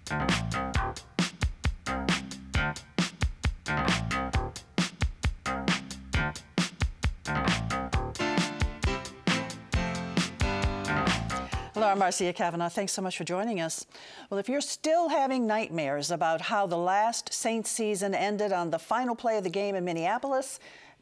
Hello, I'm Marcia Cavanaugh. Thanks so much for joining us. Well, if you're still having nightmares about how the last Saints season ended on the final play of the game in Minneapolis,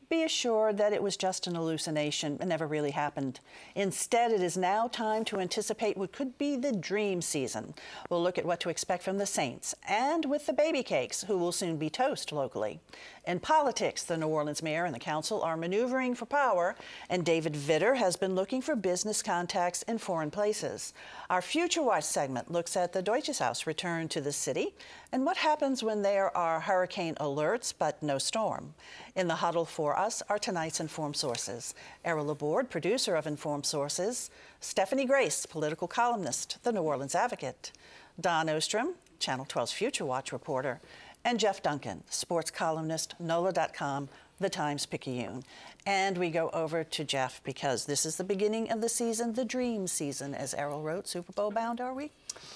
be assured that it was just an hallucination. It never really happened. Instead, it is now time to anticipate what could be the dream season. We'll look at what to expect from the Saints and with the Babycakes, who will soon be toast locally. In politics, the New Orleans mayor and the council are maneuvering for power, and David Vitter has been looking for business contacts in foreign places. Our Future Watch segment looks at the Deutsches Haus return to the city and what happens when there are hurricane alerts but no storm. In the huddle for us are tonight's Informed Sources. Errol Laborde, producer of Informed Sources, Stephanie Grace, political columnist, The New Orleans Advocate, Don Ostrom, Channel 12's Future Watch reporter, and Jeff Duncan, sports columnist, NOLA.com, The Times-Picayune. And we go over to Jeff because this is the beginning of the season, the dream season, as Errol wrote. Super Bowl bound, are we?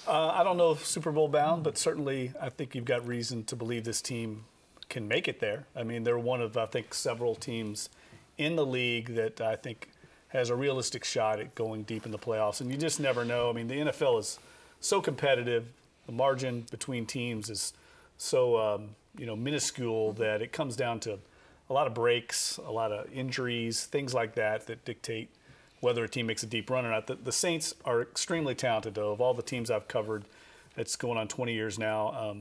I don't know if Super Bowl bound, but certainly I think you've got reason to believe this team can make it there. I mean, they're one of, I think, several teams in the league that I think has a realistic shot at going deep in the playoffs. And you just never know. I mean, the NFL is so competitive. The margin between teams is so, minuscule that it comes down to a lot of breaks, a lot of injuries, things like that that dictate whether a team makes a deep run or not. The Saints are extremely talented, though. Of all the teams I've covered, it's going on 20 years now.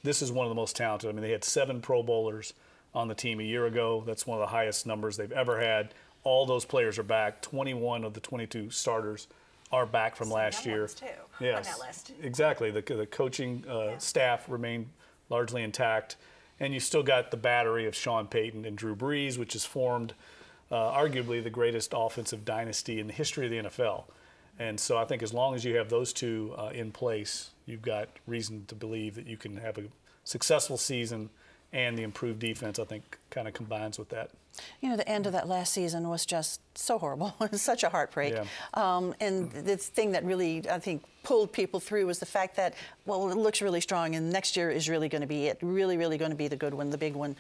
This is one of the most talented. I mean, they had 7 Pro Bowlers on the team a year ago. That's one of the highest numbers they've ever had. All those players are back. 21 of the 22 starters are back from last year. Too, yes, on that list. Exactly. The coaching staff remained largely intact. And you still got the battery of Sean Payton and Drew Brees, which has formed arguably the greatest offensive dynasty in the history of the NFL. And so I think as long as you have those two in place, you've got reason to believe that you can have a successful season, and the improved defense, I think, kind of combines with that. You know, the end of that last season was just so horrible. It was such a heartbreak. Yeah. And the thing that really, I think, pulled people through was the fact that, well, it looks really strong, and next year is really going to be it. Really, really going to be the good one, the big one.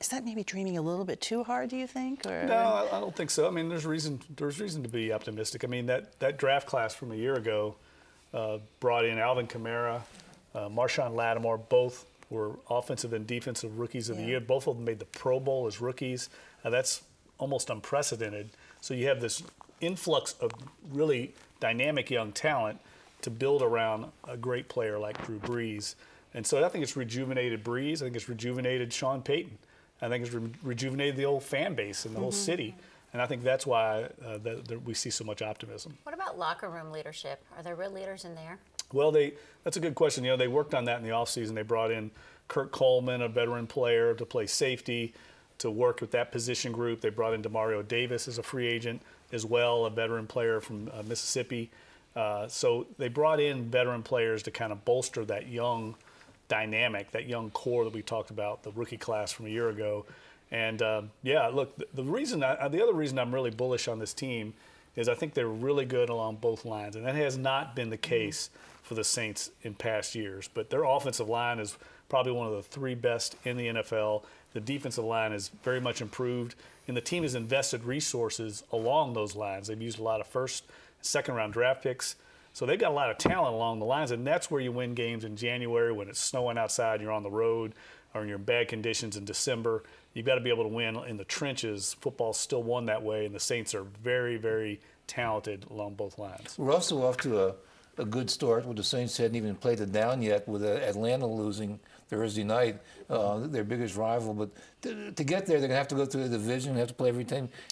Is that maybe dreaming a little bit too hard, do you think? Or? No, I don't think so. I mean, there's reason to be optimistic. I mean, that draft class from a year ago brought in Alvin Kamara, Marshawn Lattimore, both were offensive and defensive rookies of the year. Both of them made the Pro Bowl as rookies. That's almost unprecedented. So you have this influx of really dynamic young talent to build around a great player like Drew Brees. And so I think it's rejuvenated Brees. I think it's rejuvenated Sean Payton. I think it's rejuvenated the old fan base and the whole city. And I think that's why we see so much optimism. What about locker room leadership? Are there real leaders in there? Well, that's a good question. You know, they worked on that in the offseason. They brought in Kurt Coleman, a veteran player, to play safety, to work with that position group. They brought in Demario Davis as a free agent as well, a veteran player from Mississippi. So they brought in veteran players to kind of bolster that young dynamic, that young core that we talked about, the rookie class from a year ago. And, look, the other reason I'm really bullish on this team is I think they're really good along both lines. And that has not been the case for the Saints in past years. But their offensive line is probably one of the 3 best in the NFL. The defensive line is very much improved. And the team has invested resources along those lines. They've used a lot of first, second-round draft picks. So they've got a lot of talent along the lines. And that's where you win games in January when it's snowing outside, you're on the road, or you're in bad conditions in December. You've got to be able to win in the trenches. Football's still won that way, and the Saints are very, very talented along both lines. We're also off to a good start with the Saints hadn't even played it down yet with Atlanta losing Thursday night, their biggest rival. But to get there, they're going to have to go through the division, have to play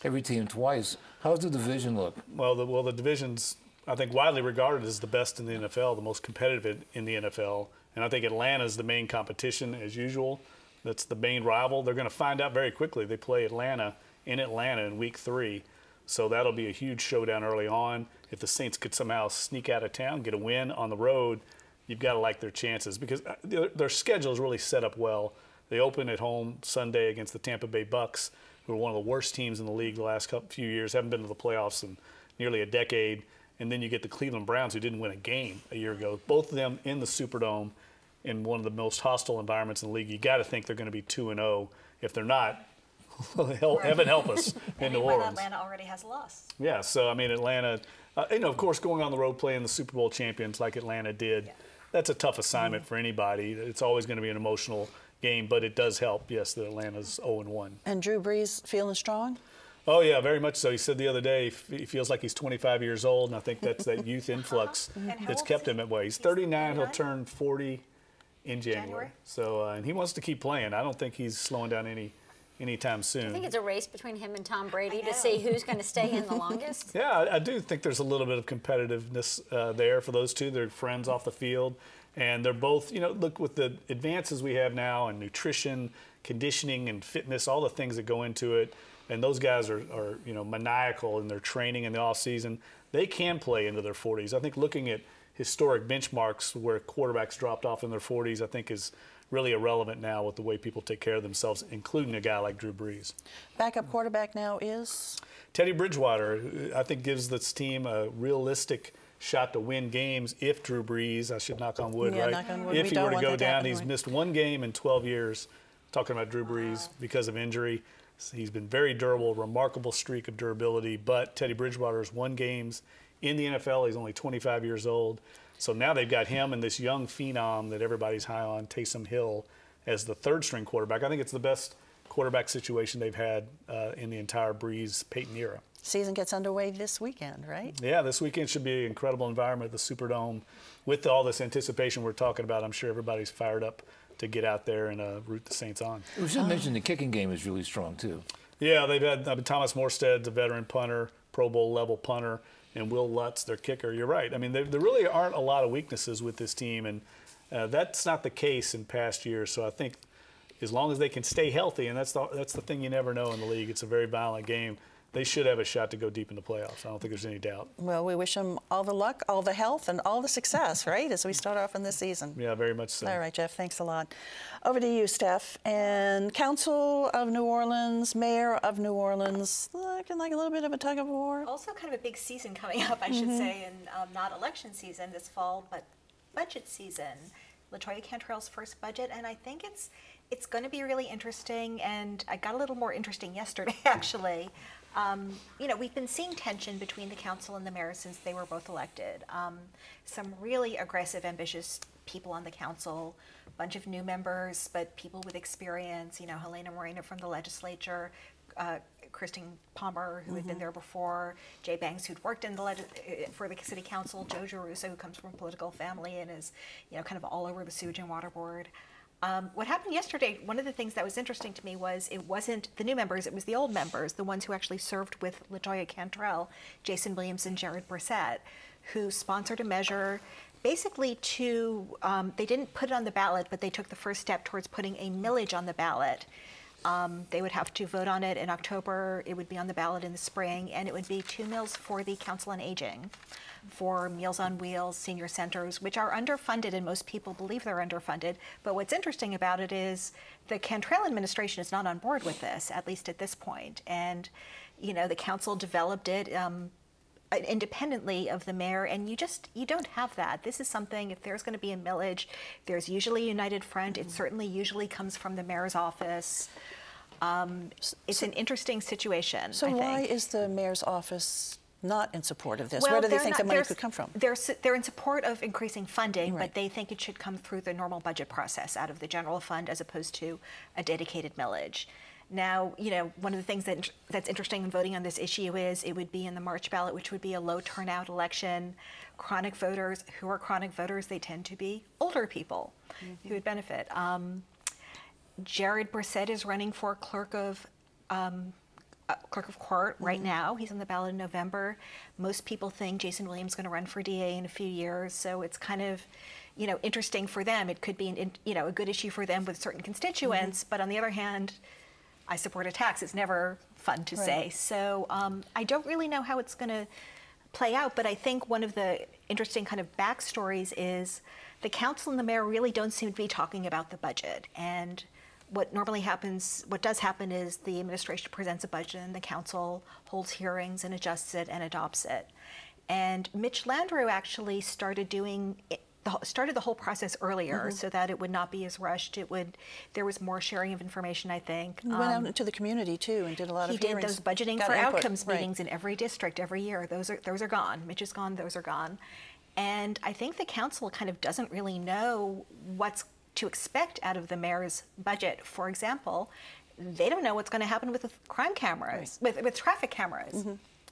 every team twice. How's the division look? Well, the division's, I think, widely regarded as the best in the NFL, the most competitive in the NFL. And I think Atlanta's the main competition as usual. That's the main rival. They're going to find out very quickly. They play Atlanta in week 3. So that'll be a huge showdown early on. If the Saints could somehow sneak out of town, get a win on the road, you've got to like their chances because their schedule is really set up well. They open at home Sunday against the Tampa Bay Bucks, who are one of the worst teams in the league the last few years, haven't been to the playoffs in nearly a decade. and then you get the Cleveland Browns, who didn't win a game a year ago. Both of them in the Superdome, in one of the most hostile environments in the league. You got to think they're going to be 2-0. If they're not, heaven help us in New Orleans. Atlanta already has a loss. Yeah, so I mean, Atlanta, of course, going on the road playing the Super Bowl champions like Atlanta did, that's a tough assignment for anybody. It's always going to be an emotional game, but it does help, yes, that Atlanta's 0-1. And Drew Brees feeling strong? Oh, yeah, very much so. He said the other day he feels like he's 25 years old, and I think that's that youth influx that's kept him that way. He's 39. He'll turn 40 in January. So, and he wants to keep playing. I don't think he's slowing down anytime soon. I think it's a race between him and Tom Brady to see who's going to stay in the longest. Yeah, I do think there's a little bit of competitiveness there for those two. They're friends off the field, and they're both, look, with the advances we have now in nutrition, conditioning, and fitness, all the things that go into it, and those guys are maniacal in their training in the off season. They can play into their 40s. I think looking at historic benchmarks where quarterbacks dropped off in their 40s, I think is really irrelevant now with the way people take care of themselves, including a guy like Drew Brees. Backup quarterback now is? Teddy Bridgewater, I think, gives this team a realistic shot to win games if Drew Brees, I should knock on wood, right? Knock on wood. If he were to go down, he's right? missed one game in 12 years, talking about Drew Brees, because of injury. He's been very durable, remarkable streak of durability, but Teddy Bridgewater's won games in the NFL. He's only 25 years old. So now they've got him and this young phenom that everybody's high on, Taysom Hill, as the third-string quarterback. I think it's the best quarterback situation they've had in the entire Brees-Peyton era. Season gets underway this weekend, right? Yeah, this weekend should be an incredible environment at the Superdome. With all this anticipation we're talking about, I'm sure everybody's fired up to get out there and root the Saints on. We should mention the kicking game is really strong, too. Yeah, they've had Thomas Morstead's a veteran punter, Pro Bowl-level punter, and Will Lutz, their kicker. You're right. I mean, there really aren't a lot of weaknesses with this team, and that's not the case in past years. So I think as long as they can stay healthy, and that's the thing you never know in the league. It's a very violent game. They should have a shot to go deep in the playoffs. I don't think there's any doubt. Well, we wish them all the luck, all the health, and all the success, right, as we start off in this season. Yeah, very much so. All right, Jeff, thanks a lot. Over to you, Steph. And Council of New Orleans, Mayor of New Orleans, looking like a little bit of a tug of war. Also kind of a big season coming up, I should say, and not election season this fall, but budget season. LaToya Cantrell's first budget, and I think it's going to be really interesting, and I got a little more interesting yesterday, actually. We've been seeing tension between the council and the mayor since they were both elected. Some really aggressive, ambitious people on the council, a bunch of new members, but people with experience, Helena Moreno from the legislature, Christine Palmer, who had been there before, Jay Banks, who'd worked in for the city council, Joe Giarrusso, who comes from a political family and is, kind of all over the sewage and water board. What happened yesterday, one of the things that was interesting to me was it wasn't the new members, it was the old members, the ones who actually served with LaToya Cantrell, Jason Williams and Jared Brissett, who sponsored a measure basically they didn't put it on the ballot, but they took the first step towards putting a millage on the ballot. They would have to vote on it in October, it would be on the ballot in the spring, and it would be 2 mills for the Council on Aging, for Meals on Wheels, senior centers, which are underfunded, and most people believe they're underfunded. But what's interesting about it is the Cantrell administration is not on board with this, at least at this point. And, the council developed it independently of the mayor, and you don't have that. This is something, if there's going to be a millage, there's usually a united front. It certainly usually comes from the mayor's office. It's an interesting situation, So I think. why is the mayor's office not in support of this? Where do they think the money could come from? They're in support of increasing funding, Right. but they think it should come through the normal budget process out of the general fund as opposed to a dedicated millage. Now, one of the things that's interesting in voting on this issue is it would be in the March ballot, which would be a low turnout election. Chronic voters, who are chronic voters, they tend to be older people who would benefit. Jared Brissett is running for clerk of court right now. He's on the ballot in November. Most people think Jason Williams is going to run for DA in a few years, so it's kind of, interesting for them. It could be, a good issue for them with certain constituents, but on the other hand, I support a tax. It's never fun to say. So I don't really know how it's going to play out, but I think one of the interesting kind of backstories is the council and the mayor really don't seem to be talking about the budget. And what does happen is the administration presents a budget and the council holds hearings and adjusts it and adopts it. And Mitch Landrieu actually started doing it, started the whole process earlier so that it would not be as rushed. There was more sharing of information, I think. He went out into the community too and did a lot of hearings. He did those budgeting got for input, outcomes right. meetings in every district every year. Those are gone. Mitch is gone, those are gone. And I think the council kind of doesn't really know what's to expect out of the mayor's budget. For example, they don't know what's going to happen with the crime cameras, with traffic cameras.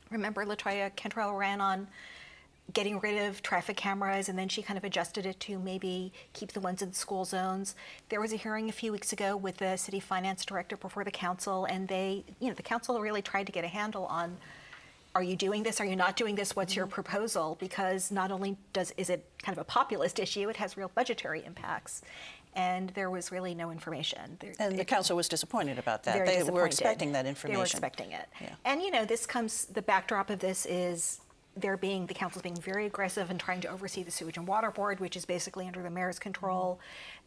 Remember, LaToya Cantrell ran on getting rid of traffic cameras, and then she kind of adjusted it to maybe keep the ones in school zones. There was a hearing a few weeks ago with the city finance director before the council, and they, the council really tried to get a handle on, are you doing this? Are you not doing this? What's your proposal? Because not only is it kind of a populist issue, it has real budgetary impacts. And there was really no information. And the council was disappointed about that. They were expecting that information. They were expecting it. Yeah. And the backdrop of this is the council's being very aggressive in trying to oversee the Sewage and Water Board, which is basically under the mayor's control.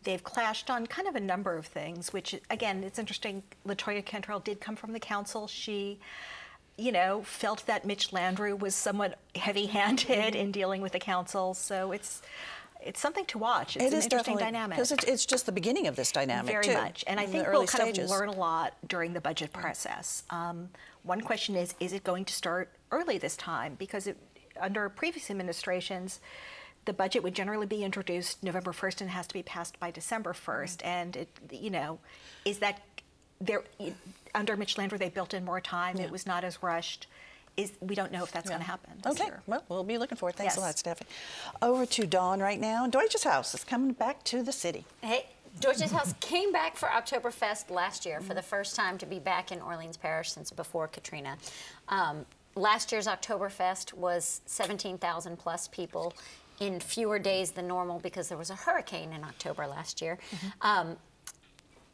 They've clashed on kind of a number of things, which, again, it's interesting. LaToya Cantrell did come from the council. She, felt that Mitch Landrieu was somewhat heavy-handed in dealing with the council. So it's something to watch. It's an interesting dynamic. Because it's just the beginning of this dynamic, Very too, much. And I think we'll kind of learn a lot during the budget process. One question is it going to start early this time? Because under previous administrations, the budget would generally be introduced November 1st and has to be passed by December 1st. And, is that under Mitch Landrieu, they built in more time. It was not as rushed. We don't know if that's going to happen this year. Well, we'll be looking for it. Thanks a lot, Stephanie. Over to Dawn right now. Deutsches Haus is coming back to the city. Hey, Deutsches Haus came back for Oktoberfest last year for the first time to be back in Orleans Parish since before Katrina. Last year's Oktoberfest was 17,000 plus people in fewer days than normal because there was a hurricane in October last year.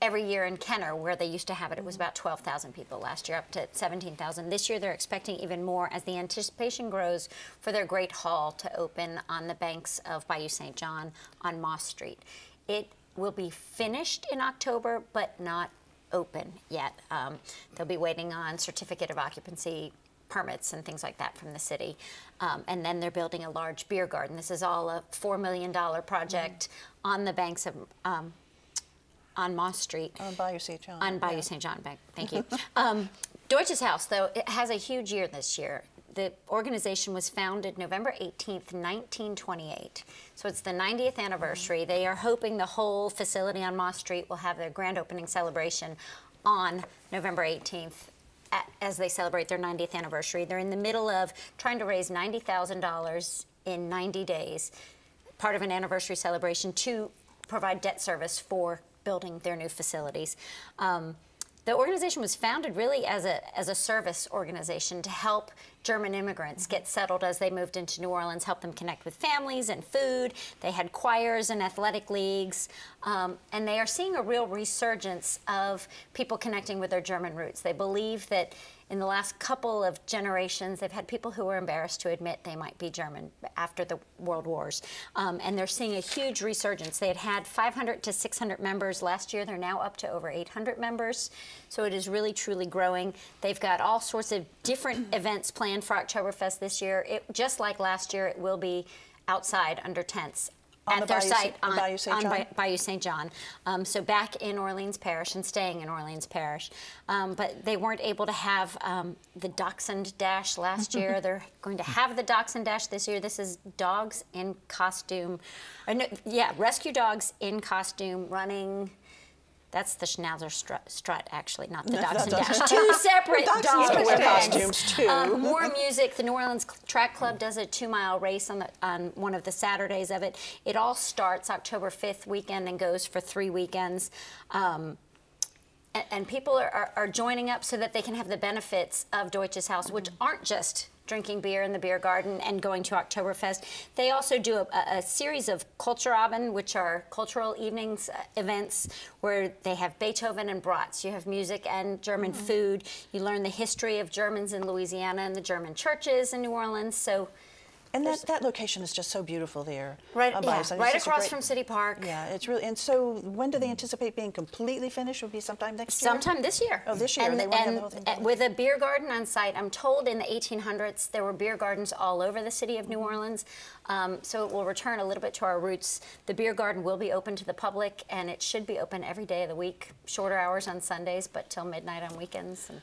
Every year in Kenner, where they used to have it, it was about 12,000 people last year, up to 17,000. This year, they're expecting even more as the anticipation grows for their great hall to open on the banks of Bayou St. John on Moss Street. It will be finished in October, but not open yet. They'll be waiting on certificate of occupancy permits and things like that from the city. And then they're building a large beer garden. This is all a $4 million project on the banks of on Moss Street. On Bayou St. John. On Bayou St. John, thank you. Deutsches Haus, though, it has a huge year this year. The organization was founded November 18th, 1928. So it's the 90th anniversary. They are hoping the whole facility on Moss Street will have their grand opening celebration on November 18th as they celebrate their 90th anniversary. They're in the middle of trying to raise $90,000 in 90 days, part of an anniversary celebration to provide debt service for building their new facilities. The organization was founded really as a service organization to help German immigrants get settled as they moved into New Orleans, help them connect with families and food. They had choirs and athletic leagues, and they are seeing a real resurgence of people connecting with their German roots. They believe that in the last couple of generations, they've had people who are embarrassed to admit they might be German after the World Wars. And they're seeing a huge resurgence. They had 500 to 600 members last year. They're now up to over 800 members. So it is really, truly growing. They've got all sorts of different events planned for Oktoberfest this year. Just like last year, it will be outside under tents. At their site on Bayou St. John. So back in Orleans Parish and staying in Orleans Parish. But they weren't able to have the Dachshund Dash last year. They're going to have the Dachshund Dash this year. This is dogs in costume. Rescue dogs in costume running. That's the Schnauzer strut, actually, not the Dachshund Dash. Two separate dog costumes, too. More music. The New Orleans Track Club does a 2-mile race on one of the Saturdays of it. It all starts October 5th weekend and goes for 3 weekends. And people are joining up so that they can have the benefits of Deutsches Haus, which aren't just drinking beer in the beer garden and going to Oktoberfest. They also do a series of Kulturabend, which are cultural evenings events where they have Beethoven and brats. You have music and German food. You learn the history of Germans in Louisiana and the German churches in New Orleans. So And that location is just so beautiful there. Right, on yeah, Bayou Center. right It's just a across great- from City Park. Yeah, it's really, and so when do they anticipate being completely finished? Would be sometime next year? Sometime this year. Oh, this year. And, They want to have the whole thing done. with a beer garden on site. I'm told in the 1800s there were beer gardens all over the city of New Orleans. So it will return a little bit to our roots. The beer garden will be open to the public, and it should be open every day of the week. Shorter hours on Sundays, but till midnight on weekends. And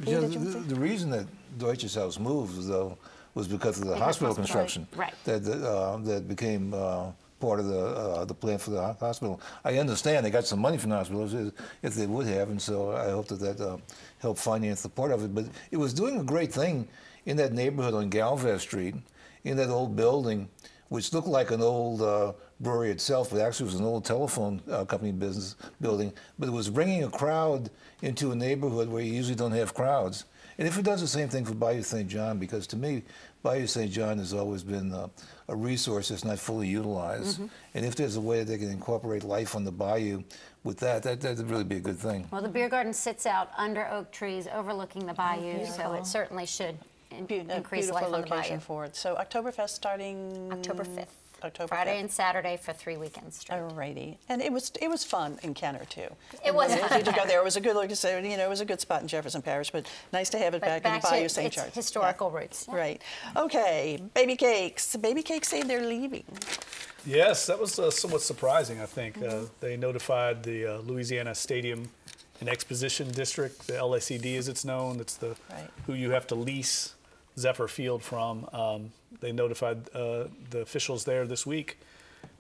You know, the reason that Deutsches Haus moved, though, was because of the hospital construction. Right. That became part of the plan for the hospital. I understand they got some money from the hospital, if they would have, and so I hope that helped finance the part of it. But it was doing a great thing in that neighborhood on Galvez Street, in that old building, which looked like an old brewery itself, but actually was an old telephone company business building. But it was bringing a crowd into a neighborhood where you usually don't have crowds. And if it does the same thing for Bayou St. John, because to me, Bayou St. John has always been a resource that's not fully utilized. And if there's a way that they can incorporate life on the bayou with that'd really be a good thing. well, the beer garden sits out under oak trees overlooking the bayou, so it certainly should increase life on the location bayou. for it. So Oktoberfest starting October 5th. October Friday 5th. and Saturday for 3 weekends straight. Alrighty, and it was fun in Kenner too. It was And fun to in go Kenner. there. It was a good look. It was a good spot in Jefferson Parish, but nice to have it But back in Bayou to St. its Charles. historical roots. Yeah. Right. Okay. Babycakes. Babycakes say they're leaving. Yes, that was somewhat surprising, I think. They notified the Louisiana Stadium and Exposition District, the LACD as it's known. That's who you have to lease Zephyr Field from. They notified the officials there this week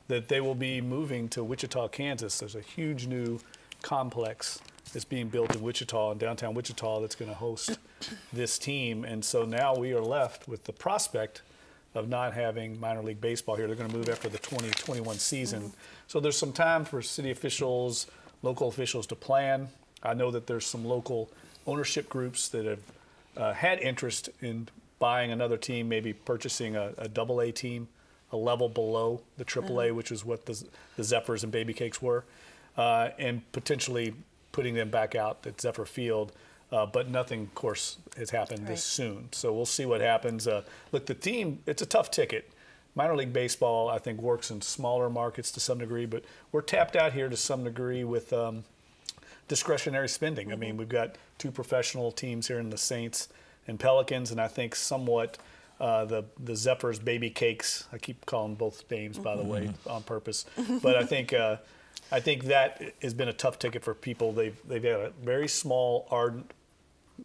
that they will be moving to Wichita, Kansas. There's a huge new complex that's being built in Wichita, in downtown Wichita, that's going to host this team. And so now we are left with the prospect of not having minor league baseball here. They're going to move after the 2021 season. So there's some time for city officials, local officials to plan. I know that there's some local ownership groups that have had interest in buying another team, maybe purchasing a double-A team, a level below the AAA, which is what the Zephyrs and Babycakes were, and potentially putting them back out at Zephyr Field. But nothing, of course, has happened this soon. So we'll see what happens. Look, the team, it's a tough ticket. Minor league baseball, I think, works in smaller markets to some degree, but we're tapped out here to some degree with discretionary spending. I mean, we've got 2 professional teams here in the Saints and Pelicans, and I think somewhat the Zephyrs, Babycakes. I keep calling both names, by the way, on purpose. But I think that has been a tough ticket for people. They've had a very small, ardent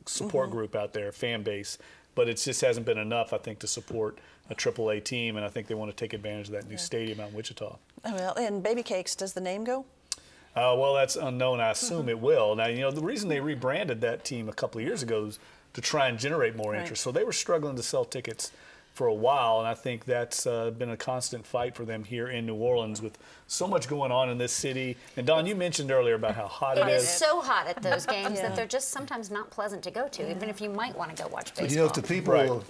support group out there, fan base, but it just hasn't been enough, I think, to support a AAA team, and I think they want to take advantage of that new stadium out in Wichita. Oh, well, and Babycakes, does the name go? Well, that's unknown. I assume it will. Now, the reason they rebranded that team a couple of years ago is to try and generate more interest. So they were struggling to sell tickets for a while, and I think that's been a constant fight for them here in New Orleans with so much going on in this city. And Don, you mentioned earlier about how hot it It is is. so hot at those games that they're just sometimes not pleasant to go to, even if you might want to go watch baseball. But if the people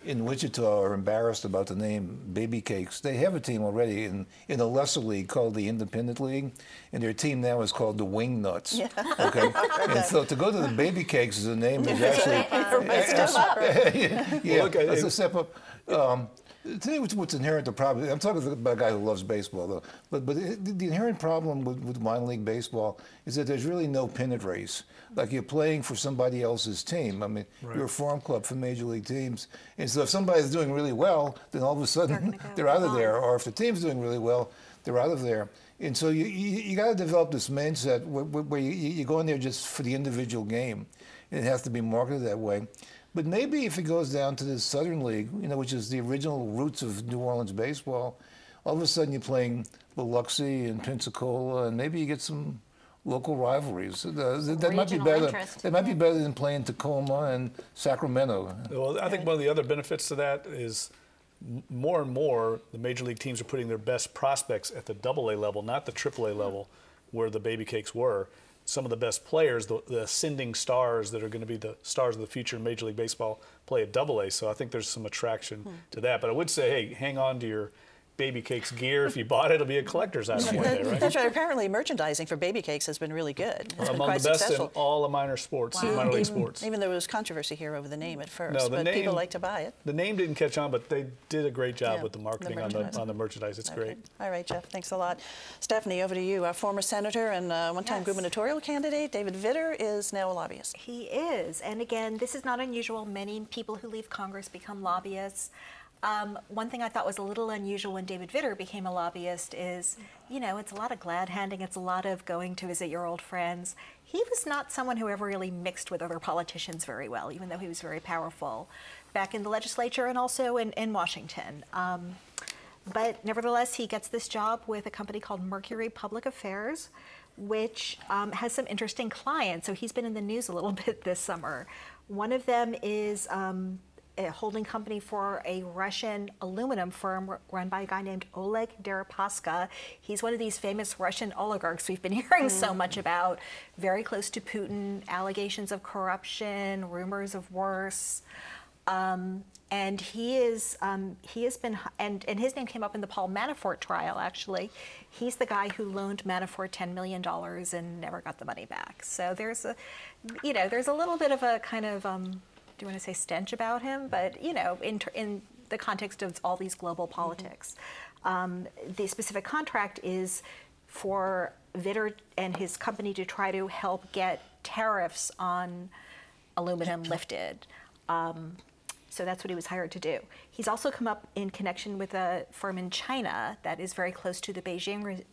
in Wichita are embarrassed about the name Babycakes, they have a team already in a lesser league called the Independent League, and their team now is called the Wing Nuts. Okay, and so to go to the Babycakes as a name is actually it's a step up. To me, what's inherent the problem? I'm talking about a guy who loves baseball, though. But the inherent problem with minor league baseball is that there's really no pennant race. Like you're playing for somebody else's team. I mean, you're a farm club for major league teams, and so if somebody's doing really well, then all of a sudden they're out of there. Or if the team's doing really well, they're out of there. And so you got to develop this mindset where you go in there just for the individual game, and it has to be marketed that way. But maybe if it goes down to the Southern League, which is the original roots of New Orleans baseball, all of a sudden you're playing Biloxi and Pensacola, and maybe you get some local rivalries. That might be better. That might be better than playing Tacoma and Sacramento. Well, I think one of the other benefits to that is more and more the major league teams are putting their best prospects at the AA level, not the AAA level, where the Babycakes were. Some of the best players, the ascending stars that are going to be the stars of the future in Major League Baseball, play at AA. So I think there's some attraction to that. But I would say, hey, hang on to your Babycakes gear. If you bought it, it'll be a collector's item one day, right? That's right. Apparently, merchandising for Babycakes has been really good. It's been Among quite the best successful. in all the minor sports, minor league sports. Even there was controversy here over the name at first, No, the but name, people like to buy it. The name didn't catch on, but they did a great job Yeah, with the marketing on the merchandise. It's Okay. great. All right, Jeff, thanks a lot. Stephanie, over to you. Our former senator and one-time Yes. gubernatorial candidate, David Vitter, is now a lobbyist. He is, and again, this is not unusual. Many people who leave Congress become lobbyists. One thing I thought was a little unusual when David Vitter became a lobbyist is, you know, it's a lot of glad handing, it's a lot of going to visit your old friends. He was not someone who ever really mixed with other politicians very well, even though he was very powerful back in the legislature and also in Washington. But nevertheless, he gets this job with a company called Mercury Public Affairs, which has some interesting clients. So he's been in the news a little bit this summer. One of them is a holding company for a Russian aluminum firm run by a guy named Oleg Deripaska. He's one of these famous Russian oligarchs we've been hearing so much about, very close to Putin, allegations of corruption, rumors of worse. And he has been, and his name came up in the Paul Manafort trial, actually. He's the guy who loaned Manafort $10 million and never got the money back. So there's a, you know, there's a little bit of a kind of, do you want to say stench about him? But, you know, in the context of all these global politics. The specific contract is for Vitter and his company to try to help get tariffs on aluminum lifted. So that's what he was hired to do. He's also come up in connection with a firm in China that is very close to the Beijing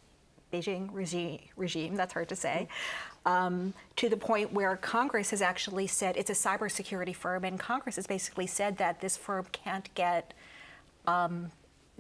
regime, that's hard to say, to the point where Congress has actually said, it's a cybersecurity firm, and Congress has basically said that this firm can't get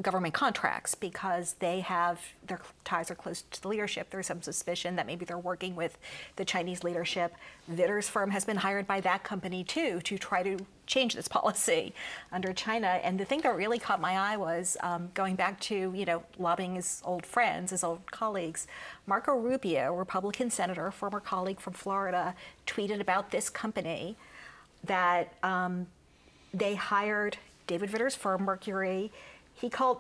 government contracts because they have, their ties are close to the leadership. There's some suspicion that maybe they're working with the Chinese leadership. Vitter's firm has been hired by that company too to try to change this policy under China. And the thing that really caught my eye was going back to, you know, lobbying his old friends, his old colleagues. Marco Rubio, Republican senator, former colleague from Florida, tweeted about this company that they hired David Vitter's firm, Mercury.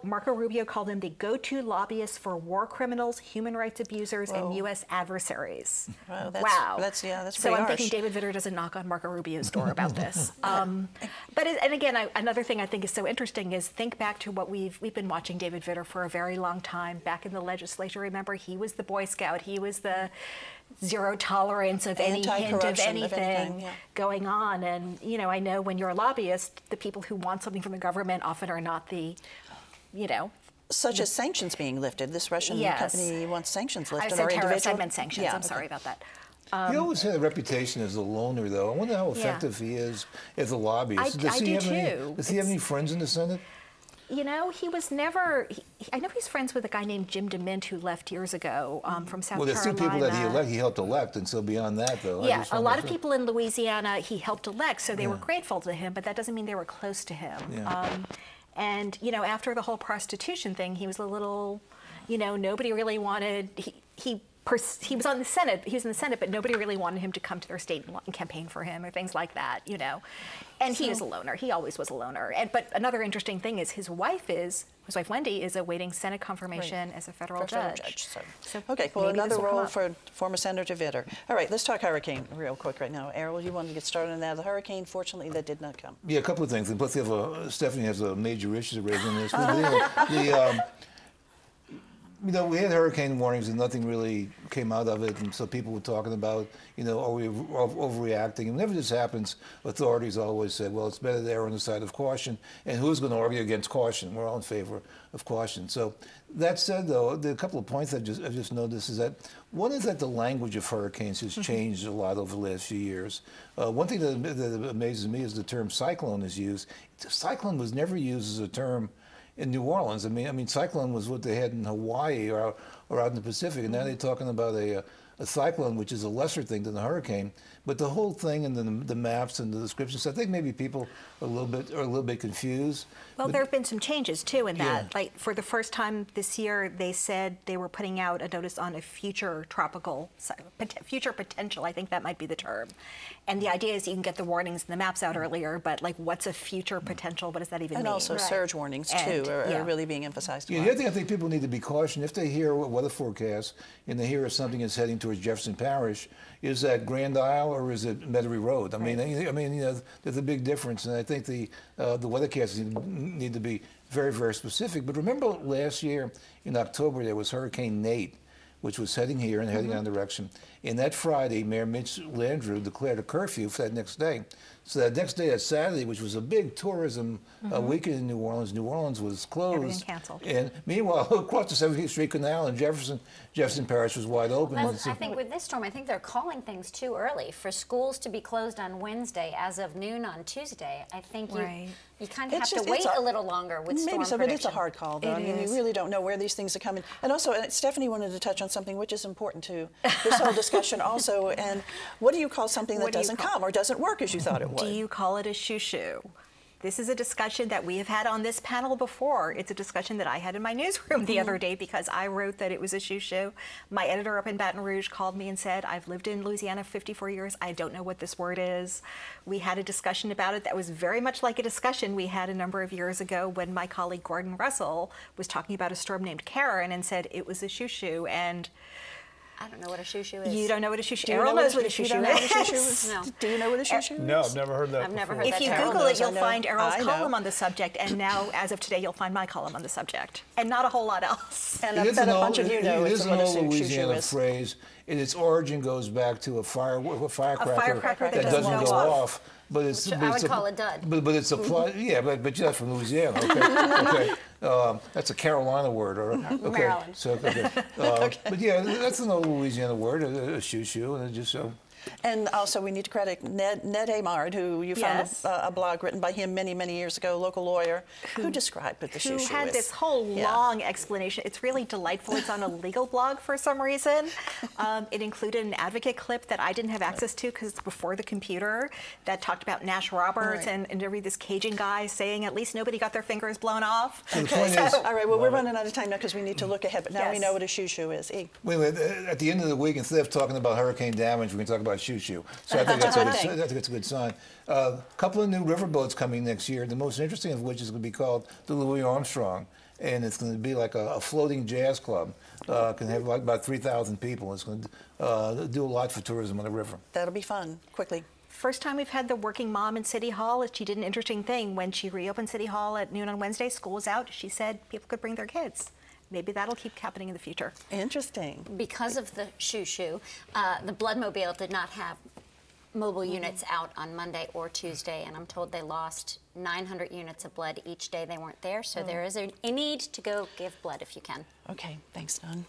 Marco Rubio called him the go-to lobbyist for war criminals, human rights abusers, and U.S. adversaries. Wow. That's so pretty I'm harsh. thinking David Vitter doesn't knock on Marco Rubio's door about this. And again, another thing I think is so interesting is think back to what we've been watching David Vitter for a very long time. Back in the legislature, remember, he was the Boy Scout. He was the zero tolerance of any hint of anything going on. And, you know, I know when you're a lobbyist, the people who want something from the government often are not the, you know. Such as sanctions being lifted. This Russian company wants sanctions I lifted. said or tariffs, individual. I meant sanctions. I'm sorry about that. He always had a reputation as a loner, though. I wonder how effective he is as a lobbyist. I do too. Does he have any friends in the Senate? You know, he was never. I know he's friends with a guy named Jim DeMint who left years ago from South Carolina. Well, there's two people that he helped elect, and so beyond that, though. Yeah, a lot of people in Louisiana he helped elect, so they were grateful to him, but that doesn't mean they were close to him. Yeah. And, you know, after the whole prostitution thing, he was a little, you know, nobody really wanted, he was on the Senate, he was in the Senate, but nobody really wanted him to come to their state and campaign for him or things like that, you know. And he is a loner. He always was a loner. But another interesting thing is his wife Wendy is awaiting Senate confirmation as a federal judge. So okay, well, another role for former Senator Vitter. All right, let's talk hurricane real quick right now. Errol, you wanted to get started on that. The hurricane, fortunately, that did not come. Yeah, a couple of things. And plus, Stephanie has a major issue to raise on this. You know, we had hurricane warnings and nothing really came out of it, and so people were talking about, you know, are we overreacting? And whenever this happens, authorities always say, well, it's better to err on the side of caution, and who's going to argue against caution? We're all in favor of caution. So that said, though, there are a couple of points I've just noticed is that one is that the language of hurricanes has changed a lot over the last few years. One thing that amazes me is the term cyclone is used. Cyclone was never used as a term in New Orleans. I mean, cyclone was what they had in Hawaii or out in the Pacific, and now they're talking about a cyclone, which is a lesser thing than a hurricane. But the whole thing and the maps and the descriptions, I think maybe people are a little bit confused. Well, but there have been some changes too in that. Yeah. Like for the first time this year, they said they were putting out a notice on a future tropical, future potential. I think that might be the term. And the idea is you can get the warnings and the maps out earlier, but like what's a future potential? What does that even mean? And also surge warnings too are really being emphasized. Yeah, the other thing I think people need to be cautious if they hear a weather forecast and they hear something is heading towards Jefferson Parish. Is that Grand Isle or is it Metairie Road? I mean, there's a big difference, and I think the weathercasts need to be very, very specific. But remember last year in October there was Hurricane Nate, which was heading here and heading on direction. And that Friday, Mayor Mitch Landrieu declared a curfew for that next day. So that next day, that Saturday, which was a big tourism weekend in New Orleans was closed. Everything canceled. And meanwhile, across the 17th Street Canal in Jefferson Parish was wide open. Well, I think with this storm, I think they're calling things too early. For schools to be closed on Wednesday as of noon on Tuesday, I think you kind of have to wait a little longer with storm maybe so, prediction. but it's a hard call, though. I mean, you really don't know where these things are coming. And also, Stephanie wanted to touch on something which is important to this whole discussion also. And what do you call something that doesn't come or doesn't work as you thought it would? Do you call it a shoo-shoo? This is a discussion that we have had on this panel before. It's a discussion that I had in my newsroom the other day because I wrote that it was a shoo-shoo. My editor up in Baton Rouge called me and said, I've lived in Louisiana 54 years. I don't know what this word is. We had a discussion about it that was very much like a discussion we had a number of years ago when my colleague Gordon Russell was talking about a storm named Karen and said it was a shoo-shoo. And I don't know what a shoo-shoo is. you don't know what a shoo-shoo is? Errol knows what a shoo-shoo is. No. Do you know what a shoo-shoo is? No, I've never heard that I've never before. heard If you that term. Google it, you'll I know. find Errol's I know. column on the subject, and now, as of today, you'll find my column on the subject, and not a whole lot else. And I bet a bunch of you know it it's is what an a old shoo-shoo Louisiana is. phrase, and its origin goes back to a firecracker that doesn't doesn't go go off. But it's, Which I would call a dud. But it's applied. Yeah, but you're not from Louisiana. Okay. Okay. That's a Carolina word. Okay. Maryland. So, But yeah, that's an old Louisiana word, a shoo-shoo, and it just so. And also, we need to credit Ned Amard, who you found a blog written by him many, many years ago, local lawyer, who described what the shoo-shoo is. Who had this whole long explanation. It's really delightful. It's on a legal blog for some reason. It included an advocate clip that I didn't have access to because it's before the computer that talked about Nash Roberts and interviewed this Cajun guy saying at least nobody got their fingers blown off. Okay, all right, well, we're running out of time now because we need to look ahead, but now we know what a shoo-shoo is. E. Wait, at the end of the week, instead of talking about hurricane damage, we can talk about shoo-shoo. So I think that's a good sign. A couple of new riverboats coming next year, the most interesting of which is going to be called the Louis Armstrong. And it's going to be like a floating jazz club. Can have like about 3,000 people. It's going to do a lot for tourism on the river. That'll be fun, quickly. First time we've had the working mom in City Hall. She did an interesting thing. When she reopened City Hall at noon on Wednesday, school was out, she said people could bring their kids. Maybe that'll keep happening in the future. Interesting. Because of the shoo-shoo, the Bloodmobile did not have mobile units out on Monday or Tuesday, and I'm told they lost 900 units of blood each day they weren't there, so there is a need to go give blood if you can. Okay, thanks, Don.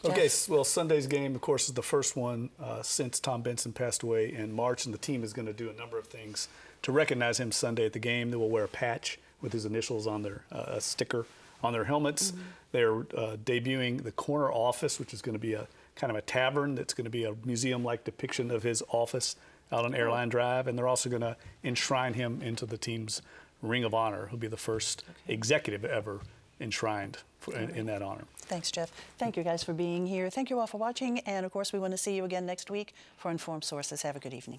Okay, Jeff? well, Sunday's game, of course, is the first one since Tom Benson passed away in March, and the team is going to do a number of things to recognize him Sunday at the game. They will wear a patch with his initials on their sticker on their helmets. They're debuting the corner office, which is going to be a kind of a tavern that's going to be a museum-like depiction of his office out on Airline Drive, and they're also going to enshrine him into the team's Ring of Honor. He'll be the first executive ever enshrined in that honor. Thanks, Jeff. Thank you guys for being here. Thank you all for watching, and of course we want to see you again next week for Informed Sources. Have a good evening.